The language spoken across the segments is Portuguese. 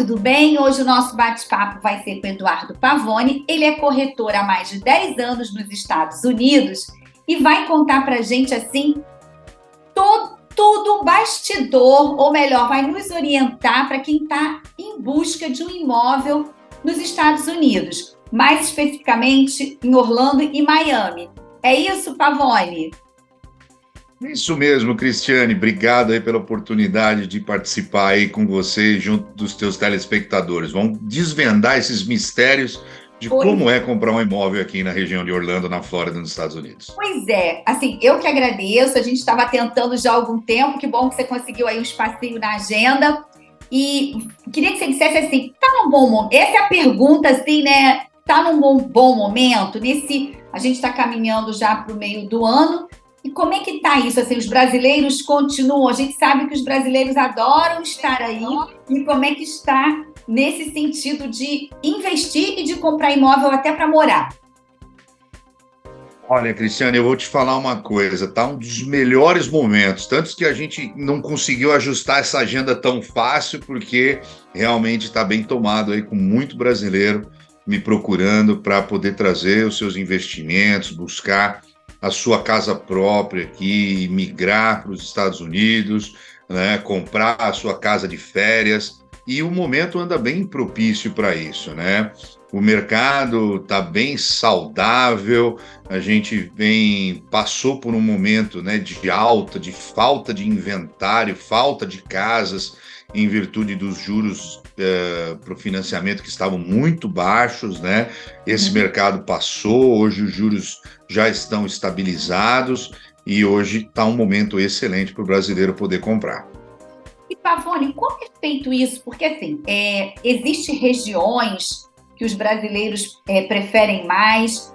tudo bem? Hoje o nosso bate-papo vai ser com o Eduardo Pavone. Ele é corretor há mais de 10 anos nos Estados Unidos e vai contar para a gente, assim, tudo bastidor, ou melhor, vai nos orientar para quem está em busca de um imóvel nos Estados Unidos, mais especificamente em Orlando e Miami. É isso, Pavone? Isso mesmo, Cristiane. Obrigado aí pela oportunidade de participar aí com você junto dos teus telespectadores. Vamos desvendar esses mistérios de como é comprar um imóvel aqui na região de Orlando, na Flórida, nos Estados Unidos. Pois é, assim, eu que agradeço. A gente estava tentando já há algum tempo. Que bom que você conseguiu aí um espacinho na agenda. E queria que você dissesse assim, tá num bom momento? Essa é a pergunta, assim, né? Tá num bom momento? A gente está caminhando já para o meio do ano. E como é que está isso? Assim, os brasileiros continuam, a gente sabe que os brasileiros adoram estar aí, e como é que está nesse sentido de investir e de comprar imóvel até para morar? Olha, Cristiane, eu vou te falar uma coisa, tá? Um dos melhores momentos, tanto que a gente não conseguiu ajustar essa agenda tão fácil, porque realmente está bem tomado aí com muito brasileiro me procurando para poder trazer os seus investimentos, buscar a sua casa própria aqui, migrar para os Estados Unidos, né, comprar a sua casa de férias, e o momento anda bem propício para isso, né? O mercado está bem saudável, a gente passou por um momento, né, de alta, de falta de inventário, falta de casas, em virtude dos juros para o financiamento que estavam muito baixos, né? Esse mercado passou, hoje os juros já estão estabilizados e hoje está um momento excelente para o brasileiro poder comprar. E, Pavone, como é feito isso? Porque, assim, existem regiões que os brasileiros preferem mais,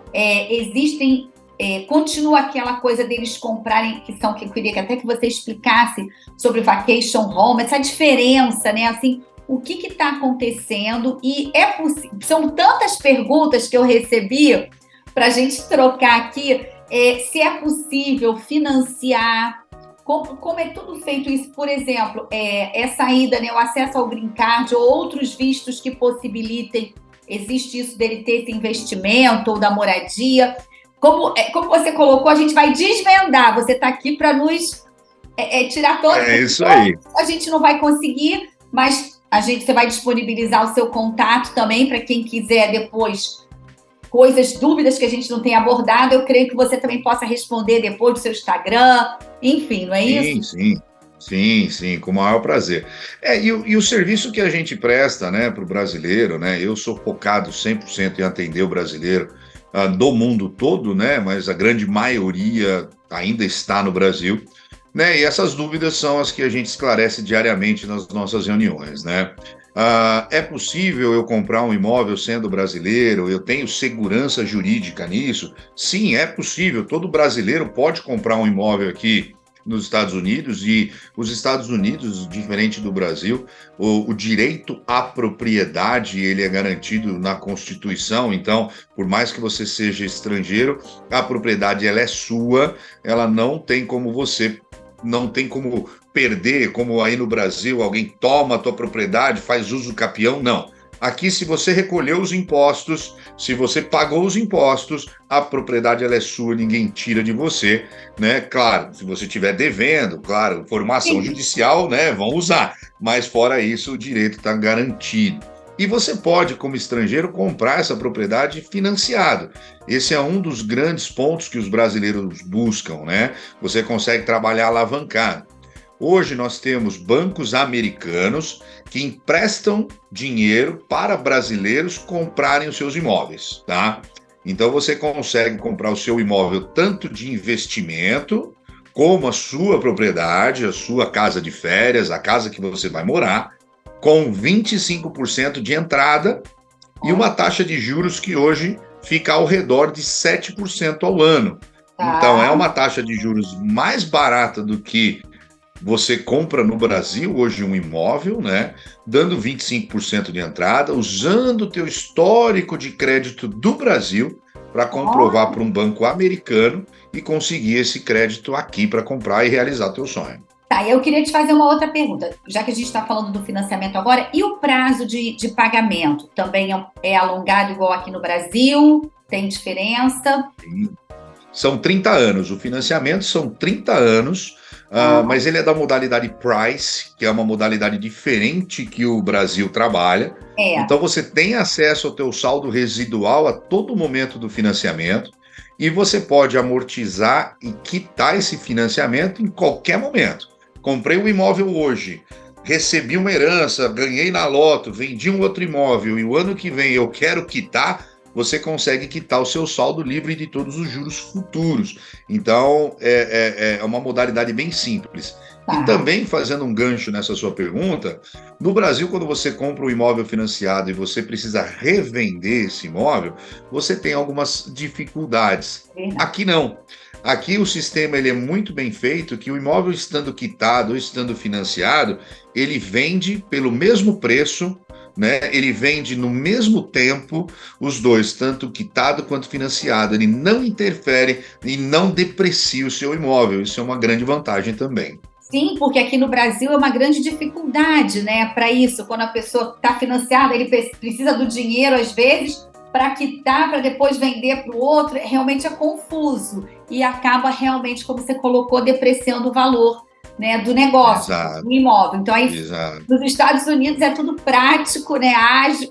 continua aquela coisa deles comprarem, que eu queria que até que você explicasse sobre o vacation home, essa diferença, né? Assim, o que está acontecendo? E são tantas perguntas que eu recebi para a gente trocar aqui, se é possível financiar, como é tudo feito isso, por exemplo, essa ida, né, o acesso ao green card ou outros vistos que possibilitem, existe isso dele ter esse investimento ou da moradia. Como você colocou, a gente vai desvendar, você está aqui para nos tirar todas É isso aí. A gente não vai conseguir, mas você vai disponibilizar o seu contato também para quem quiser depois dúvidas que a gente não tem abordado. Eu creio que você também possa responder depois do seu Instagram, enfim, não é isso? Sim, com o maior prazer. E o serviço que a gente presta, né, para o brasileiro, né, eu sou focado 100% em atender o brasileiro do mundo todo, né, mas a grande maioria ainda está no Brasil, né, e essas dúvidas são as que a gente esclarece diariamente nas nossas reuniões, né. É possível eu comprar um imóvel sendo brasileiro? Eu tenho segurança jurídica nisso? Sim, é possível. Todo brasileiro pode comprar um imóvel aqui nos Estados Unidos, e os Estados Unidos, diferente do Brasil, o direito à propriedade ele é garantido na Constituição. Então, por mais que você seja estrangeiro, a propriedade ela é sua, ela não tem como perder, como aí no Brasil, alguém toma a tua propriedade, faz uso capião, não. Aqui, se você recolheu os impostos, se você pagou os impostos, a propriedade ela é sua, ninguém tira de você, né? Claro, se você estiver devendo, claro, formação judicial, né? Vão usar, mas fora isso, o direito está garantido. E você pode, como estrangeiro, comprar essa propriedade financiado. Esse é um dos grandes pontos que os brasileiros buscam, né? Você consegue trabalhar alavancado. Hoje nós temos bancos americanos que emprestam dinheiro para brasileiros comprarem os seus imóveis, tá? Então você consegue comprar o seu imóvel tanto de investimento, como a sua propriedade, a sua casa de férias, a casa que você vai morar, com 25% de entrada e uma taxa de juros que hoje fica ao redor de 7% ao ano. Então é uma taxa de juros mais barata do que você compra no Brasil hoje um imóvel, né? Dando 25% de entrada, usando o teu histórico de crédito do Brasil para comprovar para um banco americano e conseguir esse crédito aqui para comprar e realizar teu sonho. Tá, e eu queria te fazer uma outra pergunta, já que a gente está falando do financiamento agora, e o prazo de pagamento também é alongado igual aqui no Brasil? Tem diferença? São 30 anos, o financiamento são 30 anos, mas ele é da modalidade Price, que é uma modalidade diferente que o Brasil trabalha. É. Então você tem acesso ao teu saldo residual a todo momento do financiamento e você pode amortizar e quitar esse financiamento em qualquer momento. Comprei um imóvel hoje, recebi uma herança, ganhei na loto, vendi um outro imóvel e o ano que vem eu quero quitar, você consegue quitar o seu saldo livre de todos os juros futuros. Então, é uma modalidade bem simples. E Tá. também, fazendo um gancho nessa sua pergunta, no Brasil, quando você compra um imóvel financiado e você precisa revender esse imóvel, você tem algumas dificuldades. Verdade. Aqui não. Aqui o sistema ele é muito bem feito, que o imóvel estando quitado ou estando financiado, ele vende pelo mesmo preço, né? Ele vende no mesmo tempo os dois, tanto quitado quanto financiado. Ele não interfere e não deprecia o seu imóvel. Isso é uma grande vantagem também. Sim, porque aqui no Brasil é uma grande dificuldade, né, para isso. Quando a pessoa está financiada, ele precisa do dinheiro, às vezes, para quitar, para depois vender para o outro. Realmente é confuso e acaba realmente, como você colocou, depreciando o valor, né, do negócio, Exato, do imóvel. Então, aí, exato. nos Estados Unidos é tudo prático, né, ágil.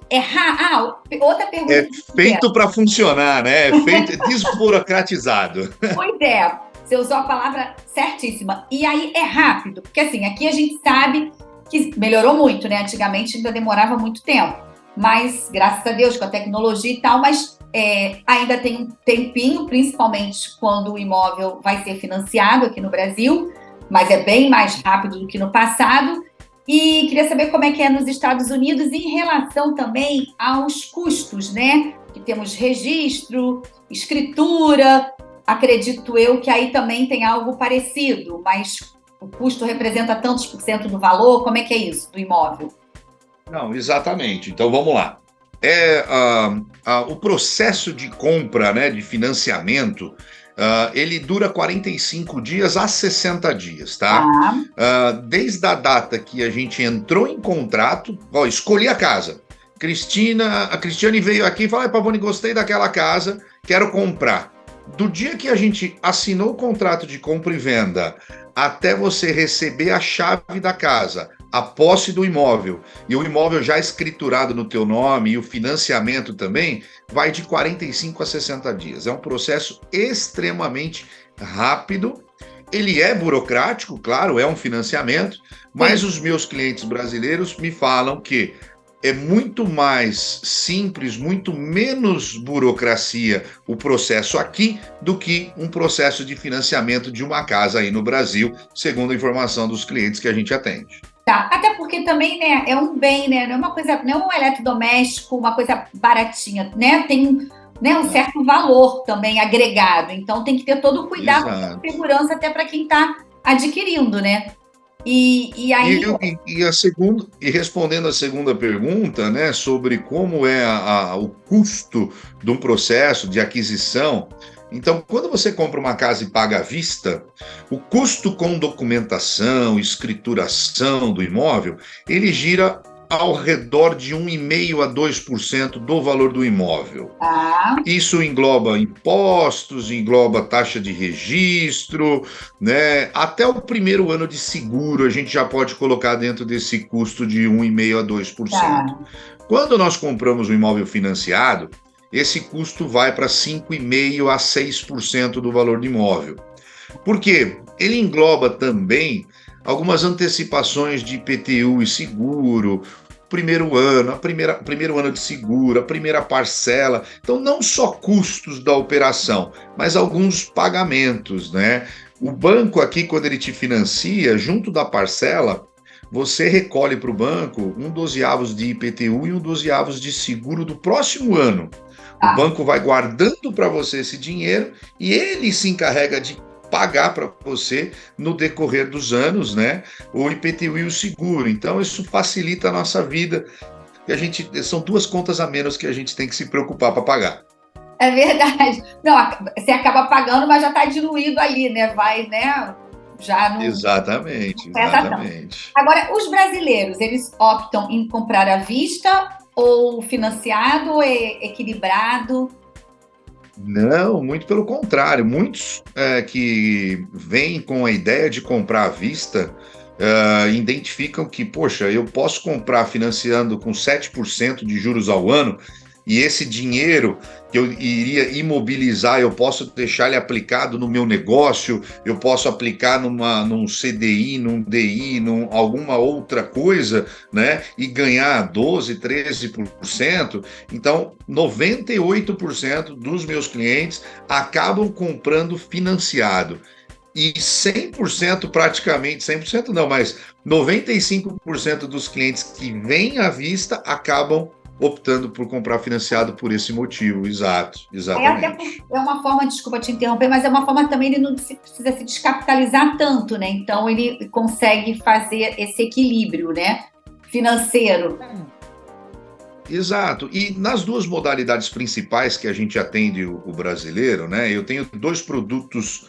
Outra pergunta É que eu quero. feito para funcionar, né? É feito desburocratizado. Pois é, você usou a palavra certíssima. E aí é rápido, porque assim, aqui a gente sabe que melhorou muito, né? Antigamente ainda demorava muito tempo. Mas, graças a Deus, com a tecnologia e tal, mas ainda tem um tempinho, principalmente quando o imóvel vai ser financiado aqui no Brasil, mas é bem mais rápido do que no passado. E queria saber como é que é nos Estados Unidos em relação também aos custos, né? Que temos registro, escritura. Acredito eu que aí também tem algo parecido, mas o custo representa tantos por cento do valor, como é que é isso, do imóvel? Não, exatamente. Então vamos lá. O processo de compra, né, de financiamento, ele dura 45 dias a 60 dias, tá? Tá, Desde a data que a gente entrou em contrato, escolhi a casa. A Cristiane veio aqui e falou: Pavone, gostei daquela casa, quero comprar. Do dia que a gente assinou o contrato de compra e venda até você receber a chave da casa, a posse do imóvel e o imóvel já escriturado no teu nome e o financiamento também, vai de 45 a 60 dias. É um processo extremamente rápido. Ele é burocrático, claro, é um financiamento, mas os meus clientes brasileiros me falam que é muito mais simples, muito menos burocracia o processo aqui do que um processo de financiamento de uma casa aí no Brasil, segundo a informação dos clientes que a gente atende. tá. Até porque também, né, é um bem, né? Não é uma coisa, não é um eletrodoméstico, uma coisa baratinha, né? Tem, né, um certo valor também agregado. Então tem que ter todo o cuidado Exato. e segurança até para quem está adquirindo, né? E aí, E respondendo a segunda pergunta, né, sobre como é o custo de um processo de aquisição. Então, quando você compra uma casa e paga à vista, o custo com documentação, escrituração do imóvel, ele gira ao redor de 1,5% a 2% do valor do imóvel. tá, Isso engloba impostos, engloba taxa de registro, né? Até o primeiro ano de seguro a gente já pode colocar dentro desse custo de 1,5% a 2%. tá, Quando nós compramos um imóvel financiado, esse custo vai para 5,5% a 6% do valor do imóvel. Por quê? Ele engloba também algumas antecipações de IPTU e seguro, primeiro ano, primeiro ano de seguro, a primeira parcela. Então, não só custos da operação, mas alguns pagamentos, né? O banco aqui, quando ele te financia, junto da parcela, você recolhe para o banco 1/12 de IPTU e 1/12 de seguro do próximo ano. O tá. banco vai guardando para você esse dinheiro e ele se encarrega de pagar para você no decorrer dos anos, né? O IPTU e o seguro. Então, isso facilita a nossa vida. E são duas contas a menos que a gente tem que se preocupar para pagar. É verdade. Não, você acaba pagando, mas já está diluído ali, né? Vai, né? já não Exatamente, pesa tanto. exatamente. Agora, os brasileiros, eles optam em comprar à vista ou financiado, ou é equilibrado? Não, muito pelo contrário. Muitos que vêm com a ideia de comprar à vista identificam que, poxa, eu posso comprar financiando com 7% de juros ao ano e esse dinheiro que eu iria imobilizar, eu posso deixar ele aplicado no meu negócio, eu posso aplicar num CDI, num DI, alguma outra coisa, né? E ganhar 12, 13%. Então, 98% dos meus clientes acabam comprando financiado. E 100%, praticamente, 100% não, mas 95% dos clientes que vêm à vista acabam optando por comprar financiado por esse motivo. Exato, exatamente. É uma forma, desculpa te interromper, mas é uma forma também, ele não precisa se descapitalizar tanto, né? Então ele consegue fazer esse equilíbrio, né? Financeiro. Exato. E nas duas modalidades principais que a gente atende o brasileiro, né? Eu tenho dois produtos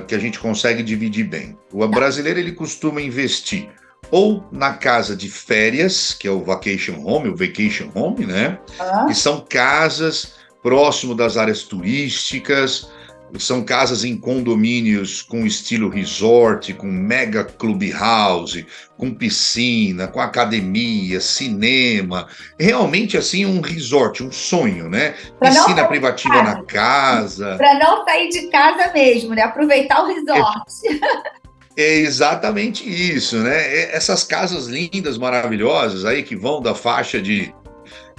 que a gente consegue dividir bem. O brasileiro ele costuma investir ou na casa de férias, que é o vacation home, né? Que são casas próximo das áreas turísticas, são casas em condomínios com estilo resort, com mega clubhouse, com piscina, com academia, cinema. Realmente, assim, um resort, um sonho, né? Piscina privativa na casa. Para não sair de casa mesmo, né? Aproveitar o resort. É exatamente isso, né? Essas casas lindas, maravilhosas, aí que vão da faixa de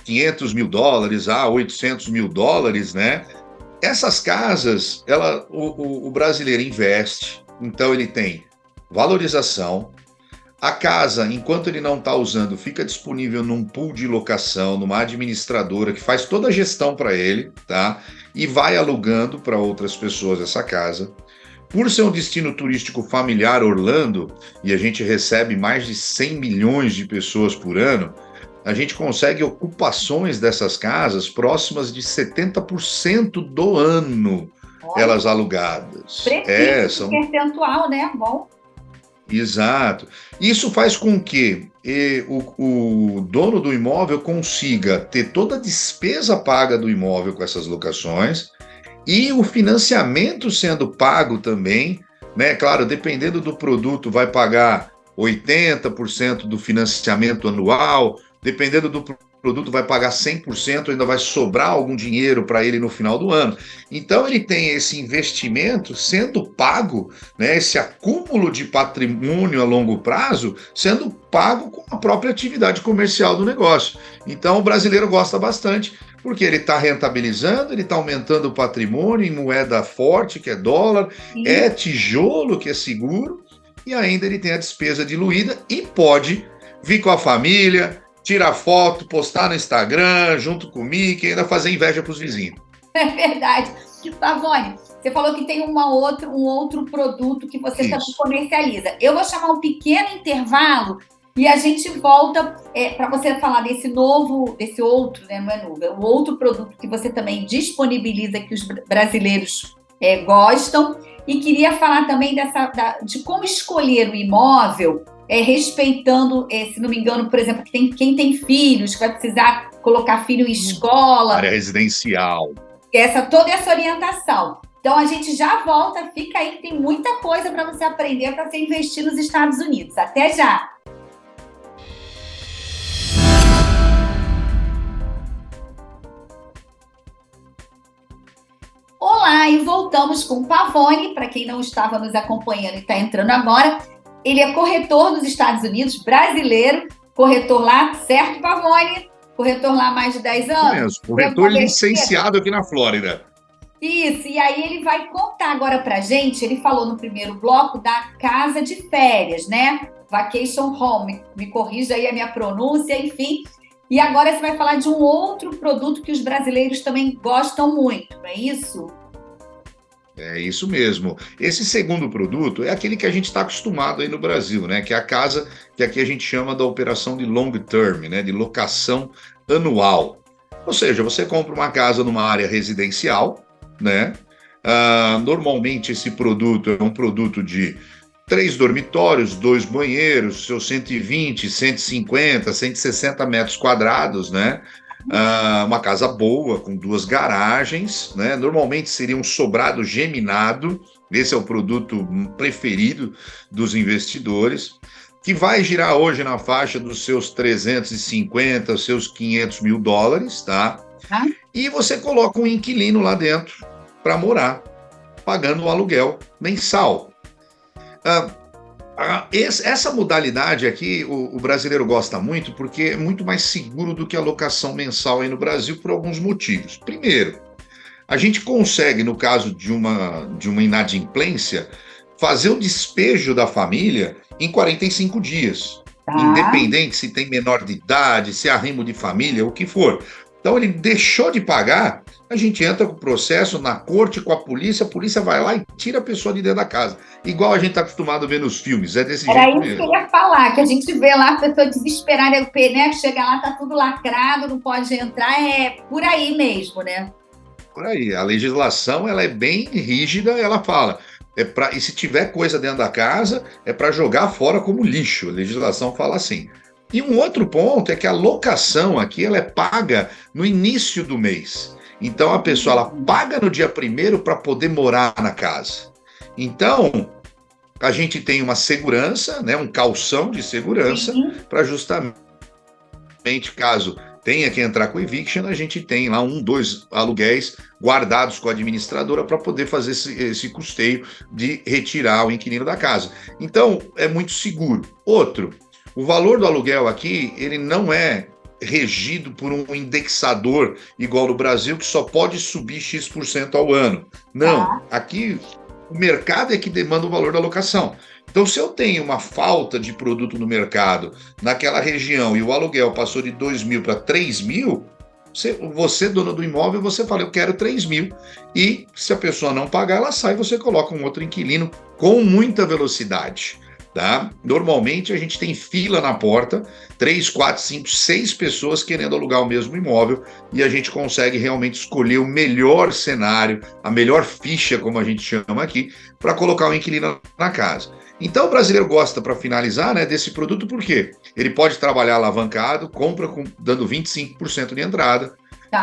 $500 mil a $800 mil, né? Essas casas, o brasileiro investe, então ele tem valorização. A casa, enquanto ele não está usando, fica disponível num pool de locação, numa administradora que faz toda a gestão para ele, tá? E vai alugando para outras pessoas essa casa. Por ser um destino turístico familiar, Orlando, e a gente recebe mais de 100 milhões de pessoas por ano, a gente consegue ocupações dessas casas próximas de 70% do ano. Olha, elas alugadas. São percentual, né? Bom. Exato. Isso faz com que o dono do imóvel consiga ter toda a despesa paga do imóvel com essas locações e o financiamento sendo pago também, né? Claro, dependendo do produto, vai pagar 80% do financiamento anual, dependendo do produto, vai pagar 100%, ainda vai sobrar algum dinheiro para ele no final do ano. Então, ele tem esse investimento sendo pago, né, esse acúmulo de patrimônio a longo prazo sendo pago com a própria atividade comercial do negócio. Então, o brasileiro gosta bastante, porque ele está rentabilizando, ele está aumentando o patrimônio em moeda forte, que é dólar, é tijolo, que é seguro, e ainda ele tem a despesa diluída e pode vir com a família, tirar foto, postar no Instagram, junto comigo, e ainda fazer inveja para os vizinhos. É verdade. Pavone, você falou que tem um outro produto que você também comercializa. Eu vou chamar um pequeno intervalo e a gente volta para você falar desse outro, né? Não é novo, é o outro produto que você também disponibiliza, que os brasileiros gostam. E queria falar também de como escolher o imóvel, respeitando, se não me engano, por exemplo, quem tem filhos, que vai precisar colocar filho em escola. Área residencial. Toda essa orientação. Então, a gente já volta, fica aí, que tem muita coisa para você aprender para você investir nos Estados Unidos. Até já! Olá, e voltamos com o Pavone. Para quem não estava nos acompanhando e está entrando agora, ele é corretor dos Estados Unidos, brasileiro, corretor lá, certo, Pavone? Corretor lá há mais de 10 anos. Isso mesmo, corretor licenciado aqui na Flórida. Isso, e aí ele vai contar agora pra gente, ele falou no primeiro bloco da casa de férias, né? Vacation home, me corrija aí a minha pronúncia, enfim. E agora você vai falar de um outro produto que os brasileiros também gostam muito, não é isso? É isso mesmo. Esse segundo produto é aquele que a gente está acostumado aí no Brasil, né? Que é a casa que aqui a gente chama da operação de long term, né? De locação anual. Ou seja, você compra uma casa numa área residencial, né? Normalmente esse produto é um produto de 3 dormitórios, 2 banheiros, seus 120, 150, 160 metros quadrados, né? Uma casa boa, com 2 garagens, né? Normalmente seria um sobrado geminado, esse é o produto preferido dos investidores, que vai girar hoje na faixa dos seus 350, seus 500 mil dólares, tá? Ah, E você coloca um inquilino lá dentro para morar, pagando um aluguel mensal. Essa modalidade aqui, o brasileiro gosta muito porque é muito mais seguro do que a locação mensal aí no Brasil por alguns motivos. Primeiro, a gente consegue, no caso de uma inadimplência, fazer o despejo da família em 45 dias, tá. independente se tem menor de idade, se é arrimo de família, o que for. Então ele deixou de pagar, a gente entra com o processo na corte com a polícia vai lá e tira a pessoa de dentro da casa. Igual a gente está acostumado a ver nos filmes, é desse Era jeito isso que eu mesmo. ia falar, que a gente vê lá a pessoa desesperada, né? Chega lá, tá tudo lacrado, não pode entrar, é por aí mesmo, né? Por aí, a legislação ela é bem rígida, ela fala, e se tiver coisa dentro da casa, é para jogar fora como lixo, a legislação fala assim. E um outro ponto é que a locação aqui ela é paga no início do mês. Então a pessoa ela paga no dia primeiro para poder morar na casa. Então a gente tem uma segurança, né, um calção de segurança Sim. para justamente caso tenha que entrar com eviction, a gente tem lá 2 aluguéis guardados com a administradora para poder fazer esse custeio de retirar o inquilino da casa. Então, é muito seguro. Outro, o valor do aluguel aqui, ele não é regido por um indexador igual no Brasil, que só pode subir X% ao ano. Não, Tá. aqui o mercado é que demanda o valor da locação. Então, se eu tenho uma falta de produto no mercado naquela região e o aluguel passou de 2 mil para 3 mil, você, dono do imóvel, você fala, eu quero 3 mil. E se a pessoa não pagar, ela sai, você coloca um outro inquilino com muita velocidade. Tá? Normalmente a gente tem fila na porta, 3, 4, 5, 6 pessoas querendo alugar o mesmo imóvel e a gente consegue realmente escolher o melhor cenário, a melhor ficha, como a gente chama aqui, para colocar o inquilino na casa. Então o brasileiro gosta, para finalizar, né, desse produto, porque ele pode trabalhar alavancado, compra dando 25% de entrada,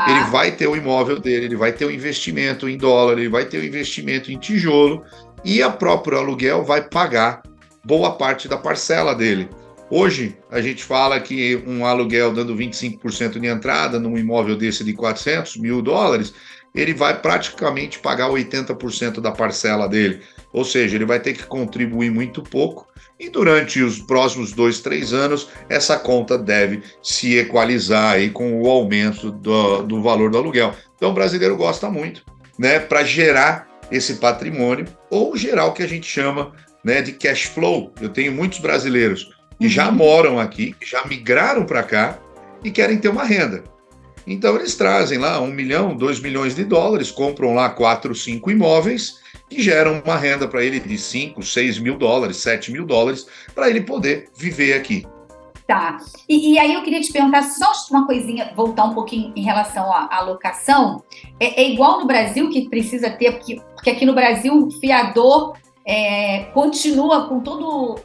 ele Tá. vai ter o imóvel dele, ele vai ter o investimento em dólar, ele vai ter o investimento em tijolo e a próprio aluguel vai pagar boa parte da parcela dele. Hoje, a gente fala que um aluguel dando 25% de entrada num imóvel desse de 400 mil dólares, ele vai praticamente pagar 80% da parcela dele. Ou seja, ele vai ter que contribuir muito pouco e durante os próximos 2, 3 anos, essa conta deve se equalizar aí com o aumento do valor do aluguel. Então, o brasileiro gosta muito, né, para gerar esse patrimônio ou gerar o que a gente chama, né, de cash flow. Eu tenho muitos brasileiros que já moram aqui, que já migraram para cá e querem ter uma renda. Então eles trazem lá 1 milhão, 2 milhões de dólares, compram lá 4, 5 imóveis e geram uma renda para ele de 5, 6 mil dólares, 7 mil dólares, para ele poder viver aqui. Tá. E aí eu queria te perguntar só uma coisinha, voltar um pouquinho em relação à locação. É igual no Brasil que precisa ter, porque aqui no Brasil o fiador continua com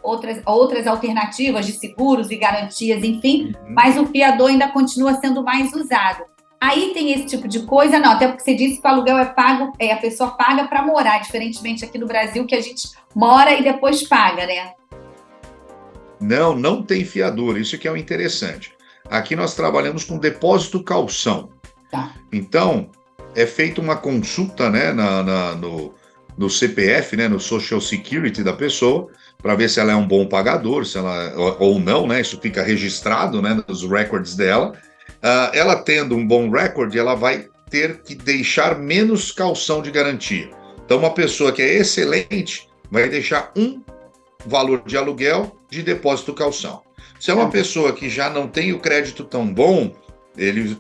outras alternativas de seguros e garantias, enfim, mas o fiador ainda continua sendo mais usado. Aí tem esse tipo de coisa, não, até porque você disse que o aluguel é pago, a pessoa paga para morar, diferentemente aqui no Brasil, que a gente mora e depois paga, né? Não tem fiador, isso que é o interessante. Aqui nós trabalhamos com depósito calção. Tá. Então, é feita uma consulta, né, no CPF, né, no Social Security da pessoa, para ver se ela é um bom pagador, se ela ou não, né, isso fica registrado, né, nos records dela. Ela tendo um bom recorde, ela vai ter que deixar menos calção de garantia. Então, uma pessoa que é excelente vai deixar um valor de aluguel de depósito calção. Se é uma pessoa que já não tem o crédito tão bom,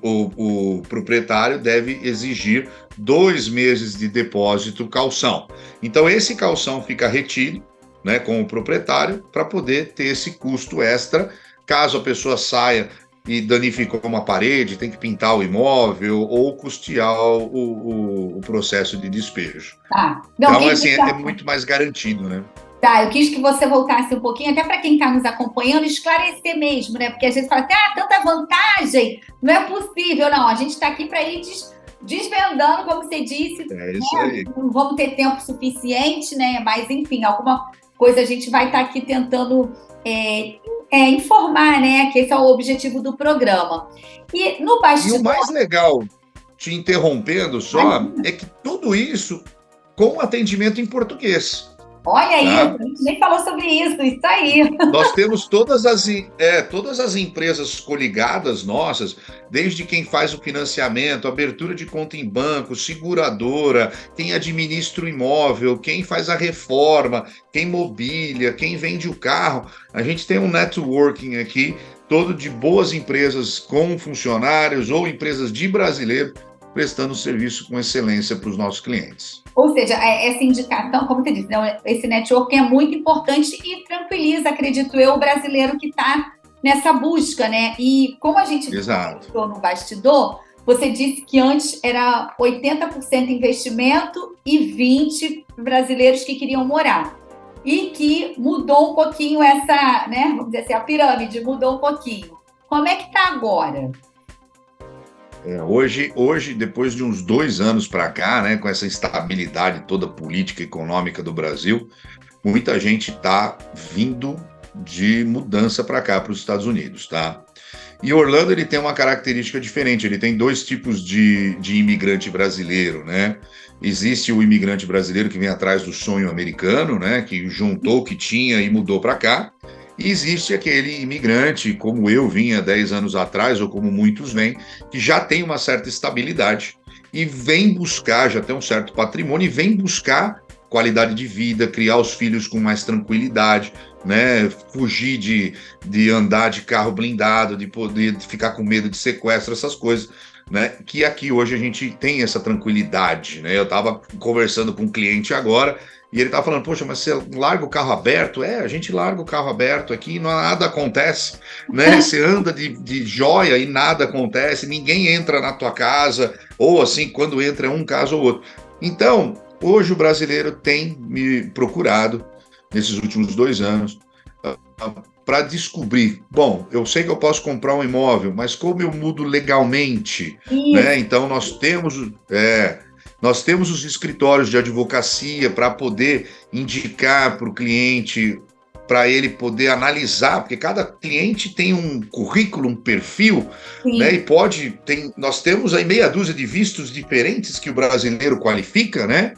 o proprietário deve exigir 2 meses de depósito calção. Então, esse calção fica retido, né, com o proprietário para poder ter esse custo extra, caso a pessoa saia e danificou uma parede, tem que pintar o imóvel ou custear o processo de despejo. Tá. Não, Então, assim, é muito mais garantido, né? Tá, eu quis que você voltasse um pouquinho, até para quem está nos acompanhando, esclarecer mesmo, né? Porque a gente fala assim, tanta vantagem, não é possível. Não, a gente está aqui para ir desvendando, como você disse. É isso aí. Não vamos ter tempo suficiente, né? Mas, enfim, alguma coisa a gente vai estar aqui tentando informar, né? Que esse é o objetivo do programa. E no bastidor... E o mais legal, te interrompendo só, é que tudo isso com atendimento em português. Olha aí, tá? A gente nem falou sobre isso aí. Nós temos todas as empresas coligadas nossas, desde quem faz o financiamento, abertura de conta em banco, seguradora, quem administra o imóvel, quem faz a reforma, quem mobília, quem vende o carro. A gente tem um networking aqui, todo de boas empresas com funcionários ou empresas de brasileiro, prestando serviço com excelência para os nossos clientes. Ou seja, essa indicação, como você disse, né, esse networking é muito importante e tranquiliza, acredito eu, o brasileiro que está nessa busca, né? E como a gente falou no bastidor, você disse que antes era 80% investimento e 20% brasileiros que queriam morar. E que mudou um pouquinho essa, né? Vamos dizer assim, a pirâmide mudou um pouquinho. Como é que está agora? Hoje, depois de uns 2 anos para cá, né, com essa instabilidade toda política e econômica do Brasil, muita gente está vindo de mudança para cá, para os Estados Unidos, tá? E Orlando, ele tem uma característica diferente, ele tem 2 tipos de imigrante brasileiro, né? Existe o imigrante brasileiro que vem atrás do sonho americano, né, que juntou o que tinha e mudou para cá. E existe aquele imigrante, como eu vinha 10 anos atrás, ou como muitos vêm, que já tem uma certa estabilidade e vem buscar, já tem um certo patrimônio, e vem buscar qualidade de vida, criar os filhos com mais tranquilidade, né? Fugir de andar de carro blindado, de poder ficar com medo de sequestro, essas coisas, né? Que aqui hoje a gente tem essa tranquilidade, né? Eu estava conversando com um cliente agora, e ele estava falando, poxa, mas você larga o carro aberto? A gente larga o carro aberto aqui, nada acontece, né? Você anda de joia e nada acontece, ninguém entra na tua casa, ou assim, quando entra é um caso ou outro. Então, hoje o brasileiro tem me procurado, nesses últimos 2 anos, para descobrir, bom, eu sei que eu posso comprar um imóvel, mas como eu mudo legalmente, né? Então, nós temos os escritórios de advocacia para poder indicar para o cliente, para ele poder analisar, porque cada cliente tem um currículo, um perfil, né? E nós temos aí meia dúzia de vistos diferentes que o brasileiro qualifica, né?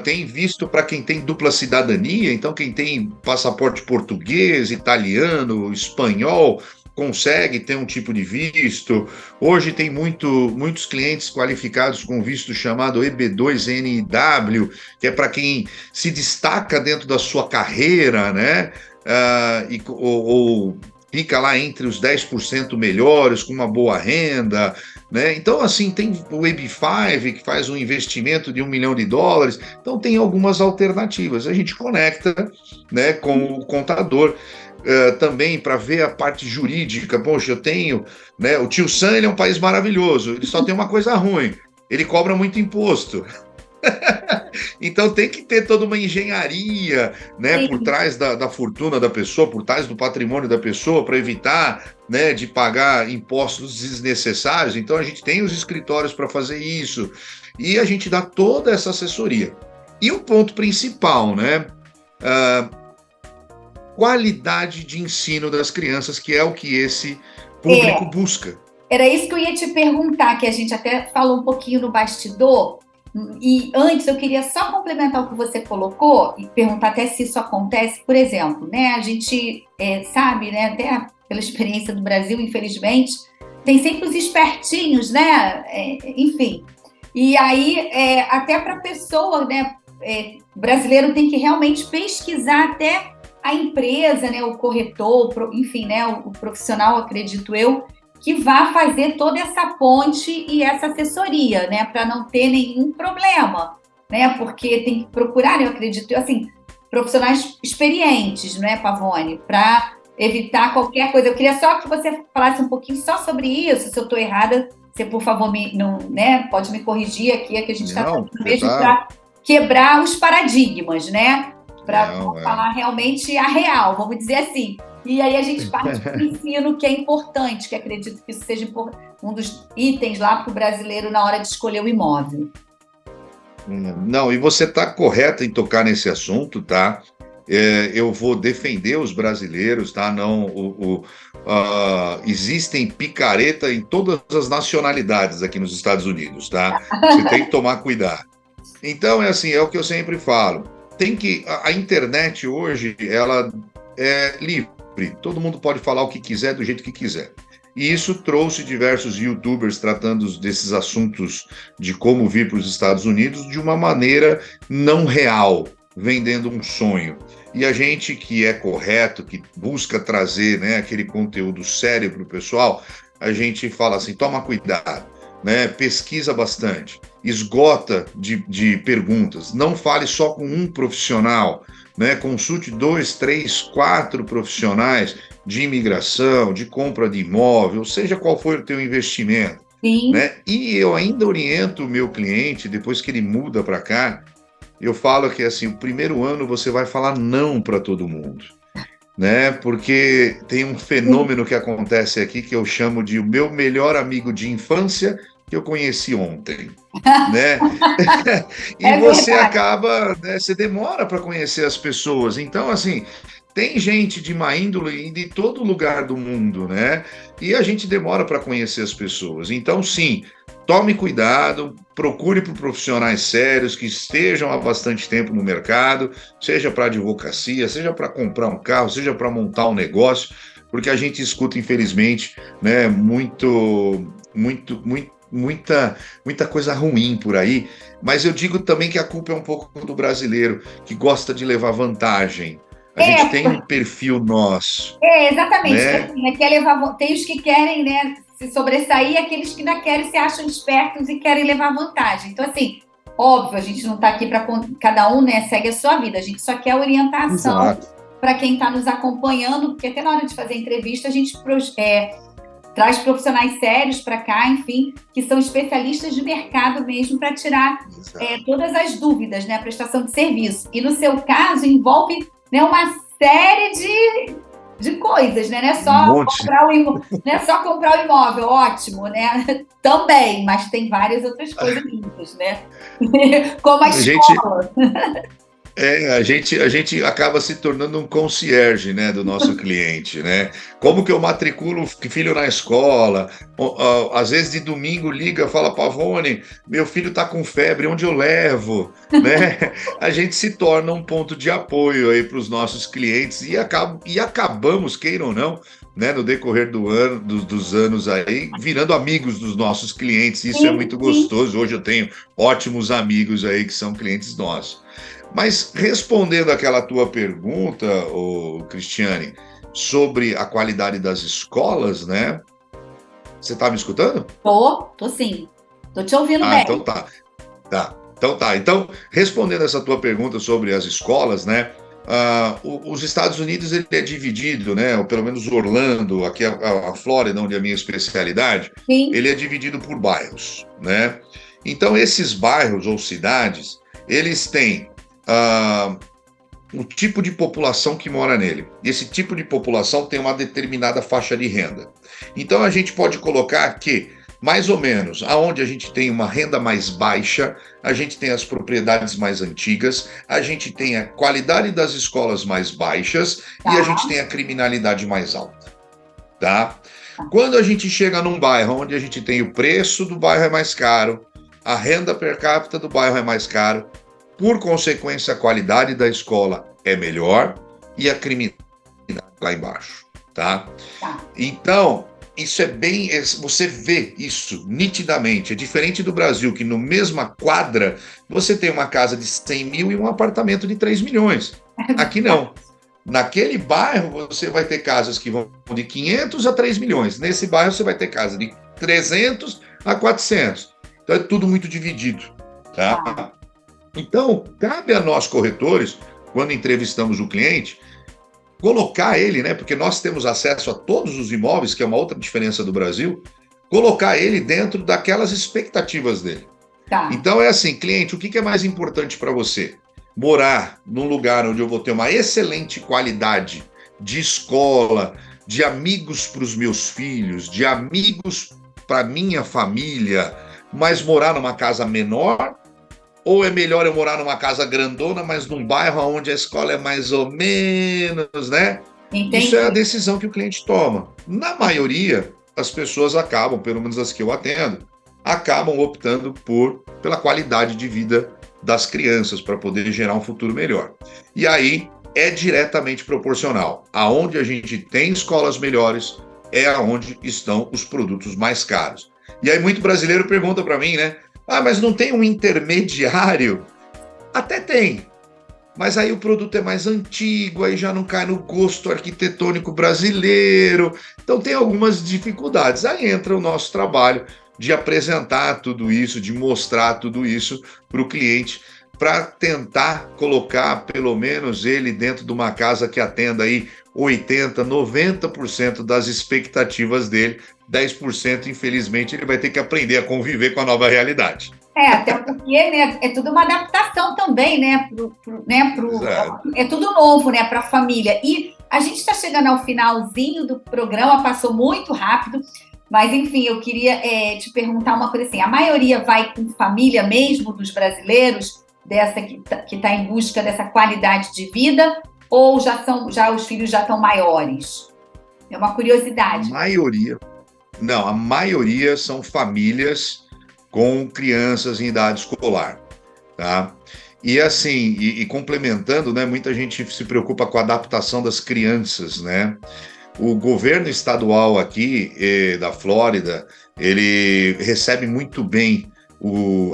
Tem visto para quem tem dupla cidadania, então quem tem passaporte português, italiano, espanhol, consegue ter um tipo de visto. Hoje tem muitos clientes qualificados com visto chamado EB2NW, que é para quem se destaca dentro da sua carreira, né? Ou fica lá entre os 10% melhores, com uma boa renda, né? Então, assim, tem o EB5, que faz um investimento de $1 milhão. Então, tem algumas alternativas. A gente conecta, né, com o contador, também para ver a parte jurídica. Poxa, eu tenho, né, o Tio Sam, ele é um país maravilhoso, ele só tem uma coisa ruim, ele cobra muito imposto. Então tem que ter toda uma engenharia, né, por trás da fortuna da pessoa, por trás do patrimônio da pessoa, para evitar, né, de pagar impostos desnecessários. Então a gente tem os escritórios para fazer isso e a gente dá toda essa assessoria. E o ponto principal, né, qualidade de ensino das crianças, que é o que esse público busca. Era isso que eu ia te perguntar, que a gente até falou um pouquinho no bastidor. E antes eu queria só complementar o que você colocou e perguntar até se isso acontece, por exemplo, né? A gente sabe, né? Até pela experiência do Brasil, infelizmente, tem sempre os espertinhos, né? Enfim. E aí, até para a pessoa, né? O brasileiro tem que realmente pesquisar até a empresa, né? O corretor, enfim, né? O profissional, acredito eu, que vá fazer toda essa ponte e essa assessoria, né, para não ter nenhum problema, né, porque tem que procurar, eu acredito, assim, profissionais experientes, né, Pavone, para evitar qualquer coisa. Eu queria só que você falasse um pouquinho só sobre isso. Se eu estou errada, você, por favor, pode me corrigir aqui, é que a gente está fazendo mesmo para quebrar os paradigmas, né? Para falar realmente a real, vamos dizer assim. E aí a gente parte para o ensino, que é importante, que acredito que isso seja um dos itens lá para o brasileiro na hora de escolher o imóvel. Não, e você está correta em tocar nesse assunto, tá? Eu vou defender os brasileiros, tá? Não, existem picareta em todas as nacionalidades aqui nos Estados Unidos, tá? Você tem que tomar cuidado. Então, é assim, é o que eu sempre falo. A internet hoje, ela é livre. Todo mundo pode falar o que quiser, do jeito que quiser. E isso trouxe diversos youtubers tratando desses assuntos de como vir para os Estados Unidos de uma maneira não real, vendendo um sonho. E a gente que é correto, que busca trazer, né, aquele conteúdo sério para o pessoal, a gente fala assim, toma cuidado, né, pesquisa bastante, esgota de perguntas, não fale só com um profissional, né, consulte 2, 3, 4 profissionais de imigração, de compra de imóvel, seja qual for o teu investimento. Sim. Né? E eu ainda oriento o meu cliente, depois que ele muda para cá, eu falo que assim, o primeiro ano você vai falar não para todo mundo, né? Porque tem um fenômeno que acontece aqui que eu chamo de o meu melhor amigo de infância que eu conheci ontem, né? E você acaba, né, você demora para conhecer as pessoas. Então, assim, tem gente de má índole de todo lugar do mundo, né? E a gente demora para conhecer as pessoas. Então, sim, tome cuidado, procure por profissionais sérios que estejam há bastante tempo no mercado, seja para advocacia, seja para comprar um carro, seja para montar um negócio, porque a gente escuta, infelizmente, né, muita coisa ruim por aí, mas eu digo também que a culpa é um pouco do brasileiro, que gosta de levar vantagem. A gente tem um perfil nosso. Exatamente. Né? Tem os que querem, né, se sobressair, aqueles que ainda querem, se acham espertos e querem levar vantagem. Então, assim, óbvio, a gente não está aqui para cada um, né, segue a sua vida, a gente só quer orientação para quem está nos acompanhando, porque até na hora de fazer entrevista a gente traz profissionais sérios para cá, enfim, que são especialistas de mercado mesmo para tirar todas as dúvidas, né, a prestação de serviço. E no seu caso envolve, né, uma série de coisas, né? Não é só comprar o imóvel, ótimo, né? Também, mas tem várias outras coisas juntas, né? Como a escola. A gente acaba se tornando um concierge, né, do nosso cliente, né? Como que eu matriculo o filho na escola? Às vezes de domingo liga, fala, Pavone, meu filho está com febre, onde eu levo? Né? A gente se torna um ponto de apoio aí para os nossos clientes e acabamos, queiram ou não, né, no decorrer dos anos aí, virando amigos dos nossos clientes. Isso é muito gostoso. Hoje eu tenho ótimos amigos aí que são clientes nossos. Mas respondendo aquela tua pergunta, Cristiane, sobre a qualidade das escolas, né? Você está me escutando? Tô sim. Tô te ouvindo bem. Então tá. Então, respondendo essa tua pergunta sobre as escolas, né? Os Estados Unidos ele é dividido, né? Ou pelo menos Orlando, aqui a Flórida, onde é a minha especialidade, ele é dividido por bairros, né? Então, esses bairros ou cidades, eles têm o tipo de população que mora nele. E esse tipo de população tem uma determinada faixa de renda. Então a gente pode colocar que, mais ou menos, aonde a gente tem uma renda mais baixa, a gente tem as propriedades mais antigas, a gente tem a qualidade das escolas mais baixas e a gente tem a criminalidade mais alta. Tá? Quando a gente chega num bairro onde a gente tem o preço do bairro é mais caro, a renda per capita do bairro é mais caro, por consequência, a qualidade da escola é melhor e a criminalidade lá embaixo, tá? Então, isso é bem... Você vê isso nitidamente. É diferente do Brasil, que no mesma quadra você tem uma casa de 100 mil e um apartamento de 3 milhões. Aqui não. Naquele bairro você vai ter casas que vão de 500 a 3 milhões. Nesse bairro você vai ter casa de 300 a 400. Então é tudo muito dividido, tá? Então, cabe a nós corretores, quando entrevistamos o cliente, colocar ele, né? Porque nós temos acesso a todos os imóveis, que é uma outra diferença do Brasil, colocar ele dentro daquelas expectativas dele. Tá. Então é assim, cliente, o que é mais importante para você? Morar num lugar onde eu vou ter uma excelente qualidade de escola, de amigos para os meus filhos, de amigos para minha família, mas morar numa casa menor? Ou é melhor eu morar numa casa grandona, mas num bairro onde a escola é mais ou menos, né? Entendi. Isso é a decisão que o cliente toma. Na maioria, as pessoas acabam, pelo menos as que eu atendo, acabam optando pela qualidade de vida das crianças para poder gerar um futuro melhor. E aí é diretamente proporcional. Aonde a gente tem escolas melhores é aonde estão os produtos mais caros. E aí muito brasileiro pergunta para mim, né? Ah, mas não tem um intermediário? Até tem, mas aí o produto é mais antigo, aí já não cai no gosto arquitetônico brasileiro, então tem algumas dificuldades. Aí entra o nosso trabalho de apresentar tudo isso, de mostrar tudo isso para o cliente, para tentar colocar pelo menos ele dentro de uma casa que atenda aí 80%, 90% das expectativas dele. 10%, infelizmente, ele vai ter que aprender a conviver com a nova realidade. Até porque, né, é tudo uma adaptação também, né? É tudo novo, né, para a família. E a gente está chegando ao finalzinho do programa, passou muito rápido, mas, enfim, eu queria te perguntar uma coisa assim: a maioria vai com família mesmo dos brasileiros, dessa que está em busca dessa qualidade de vida, ou já os filhos já estão maiores? É uma curiosidade. A maioria são famílias com crianças em idade escolar, tá? E assim, e complementando, né, muita gente se preocupa com a adaptação das crianças, né? O governo estadual aqui da Flórida, ele recebe muito bem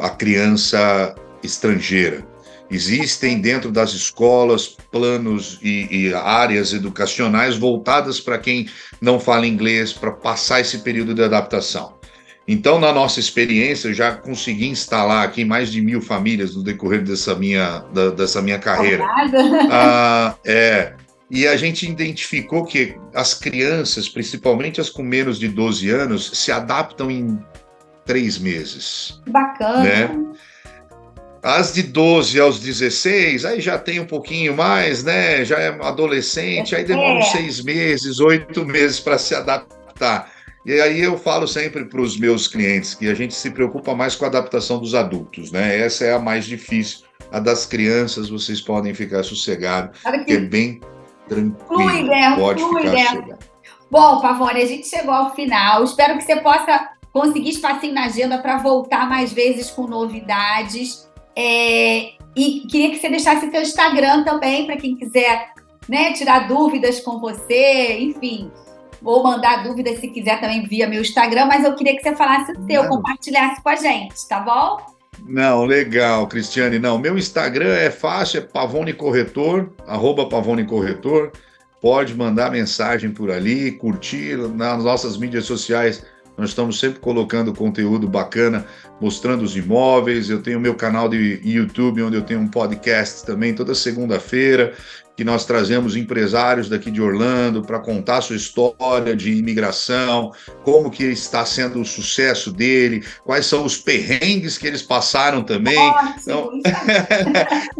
a criança estrangeira. Existem dentro das escolas planos e áreas educacionais voltadas para quem não fala inglês, para passar esse período de adaptação. Então, na nossa experiência, eu já consegui instalar aqui mais de 1.000 famílias no decorrer dessa minha carreira. E a gente identificou que as crianças, principalmente as com menos de 12 anos, se adaptam em 3 meses. Bacana. Né? As de 12 aos 16, aí já tem um pouquinho mais, né? Já é adolescente, aí demora uns 6 meses, 8 meses para se adaptar. E aí eu falo sempre para os meus clientes que a gente se preocupa mais com a adaptação dos adultos, né? Essa é a mais difícil. A das crianças, vocês podem ficar sossegados, que é bem tranquilo. Pode ficar sossegado. Bom, Pavone, a gente chegou ao final. Espero que você possa conseguir espacinho na agenda para voltar mais vezes com novidades. E queria que você deixasse seu Instagram também, para quem quiser, né, tirar dúvidas com você, enfim, ou mandar dúvidas se quiser também via meu Instagram, mas eu queria que você falasse o seu, compartilhasse com a gente, tá bom? Não, legal, Cristiane. Não, meu Instagram é fácil, é Pavone Corretor, @Pavone Corretor. Pode mandar mensagem por ali, curtir nas nossas mídias sociais. Nós estamos sempre colocando conteúdo bacana, mostrando os imóveis. Eu tenho meu canal de YouTube, onde eu tenho um podcast também, toda segunda-feira, que nós trazemos empresários daqui de Orlando para contar a sua história de imigração, como que está sendo o sucesso dele, quais são os perrengues que eles passaram também.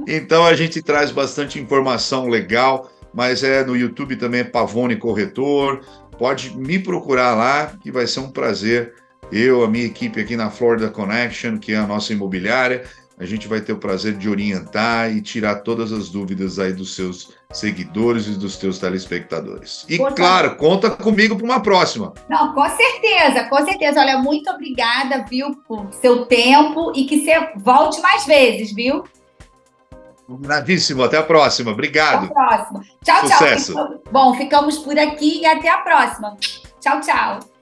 Então a gente traz bastante informação legal, mas no YouTube também é Pavone Corretor. Pode me procurar lá, que vai ser um prazer. Eu, a minha equipe aqui na Florida Connection, que é a nossa imobiliária, a gente vai ter o prazer de orientar e tirar todas as dúvidas aí dos seus seguidores e dos seus telespectadores. E, claro, conta comigo para uma próxima. Não, com certeza, com certeza. Olha, muito obrigada, viu, por seu tempo e que você volte mais vezes, viu? Combinadíssimo. Até a próxima. Obrigado. Até a próxima. Tchau, Sucesso. tchau. Bom, ficamos por aqui e até a próxima. Tchau, tchau.